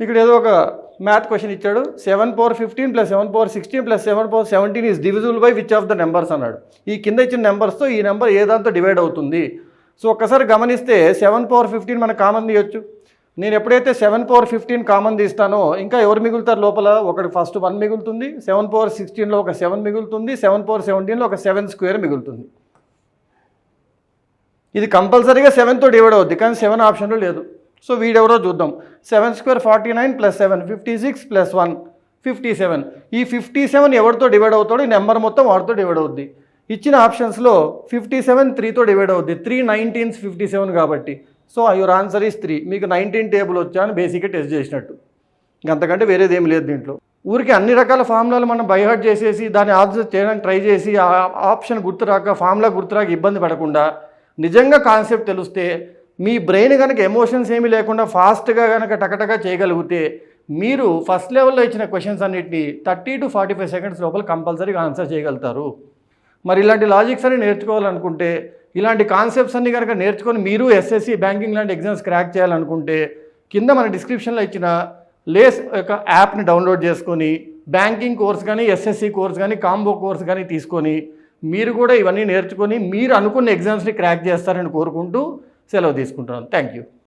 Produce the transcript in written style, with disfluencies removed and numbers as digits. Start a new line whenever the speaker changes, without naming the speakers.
ఇక్కడ ఏదో ఒక మ్యాథ్ క్వశ్చన్ ఇచ్చాడు. 7 power 15 plus 7 power 16 plus 7 power 17 is divisible by which of the numbers అన్నాడు. ఈ కింద ఇచ్చిన నెంబర్స్తో ఈ నెంబర్ ఏ దాంతో డివైడ్ అవుతుంది. సో ఒక్కసారి గమనిస్తే 7 పవర్ 15 మనకు కామన్ తీయొచ్చు. నేను ఎప్పుడైతే 7 పవర్ 15 కామన్ తీస్తానో ఇంకా ఎవరు మిగులుతారు లోపల? ఒకటి ఫస్ట్ 1 మిగులుతుంది, 7 పవర్ 16లో ఒక 7 మిగులుతుంది, 7 పవర్ 17లో ఒక 7 స్క్వేర్ మిగులుతుంది. ఇది కంపల్సరీగా 7తో డివైడ్ అవుద్ది, కానీ 7 ఆప్షన్లో లేదు. సో వీడెవరో చూద్దాం. 7 స్క్వేర్ 49 ప్లస్ 7 56 ప్లస్ 1 57. ఈ 57 ఎవరితో డివైడ్ అవుతాడో ఈ నెంబర్ మొత్తం వాడితో డివైడ్ అవుద్ది. ఇచ్చిన ఆప్షన్స్లో 57 3తో డివైడ్ అవుద్ది. 3 19s 57 కాబట్టి. So your answer is 3. మీకు 19 టేబుల్ వచ్చా అని బేసిక్గా టెస్ట్ చేసినట్టు, ఇంకంతకంటే వేరేది ఏమి లేదు దీంట్లో. ఊరికి అన్ని రకాల ఫార్ములాలు మనం బైహార్ట్ చేసేసి దాన్ని ఆన్సర్ చేయడానికి ట్రై చేసి ఆ ఆప్షన్ గుర్తురాక ఫార్ములా గుర్తురాక ఇబ్బంది పడకుండా నిజంగా కాన్సెప్ట్ తెలిస్తే మీ బ్రెయిన్ కనుక ఎమోషన్స్ ఏమీ లేకుండా ఫాస్ట్గా కనుక టకటగా చేయగలిగితే మీరు ఫస్ట్ లెవెల్లో ఇచ్చిన క్వశ్చన్స్ అన్నిటిని 30 to 45 సెకండ్స్ లోపల కంపల్సరీగా ఆన్సర్ చేయగలుగుతారు. మరి ఇలాంటి లాజిక్స్ అన్ని నేర్చుకోవాలనుకుంటే, ఇలాంటి కాన్సెప్ట్స్ అన్ని కనుక నేర్చుకొని మీరు ఎస్ఎస్సి బ్యాంకింగ్ లాంటి ఎగ్జామ్స్ క్రాక్ చేయాలనుకుంటే కింద మన డిస్క్రిప్షన్లో ఇచ్చిన లేస్ యొక్క యాప్ని డౌన్లోడ్ చేసుకొని బ్యాంకింగ్ కోర్స్ కానీ ఎస్ఎస్సి కోర్స్ కానీ కాంబో కోర్స్ కానీ తీసుకొని మీరు కూడా ఇవన్నీ నేర్చుకొని మీరు అనుకున్న ఎగ్జామ్స్ని క్రాక్ చేస్తారని కోరుకుంటూ సెలవు తీసుకుంటున్నాను. Thank you.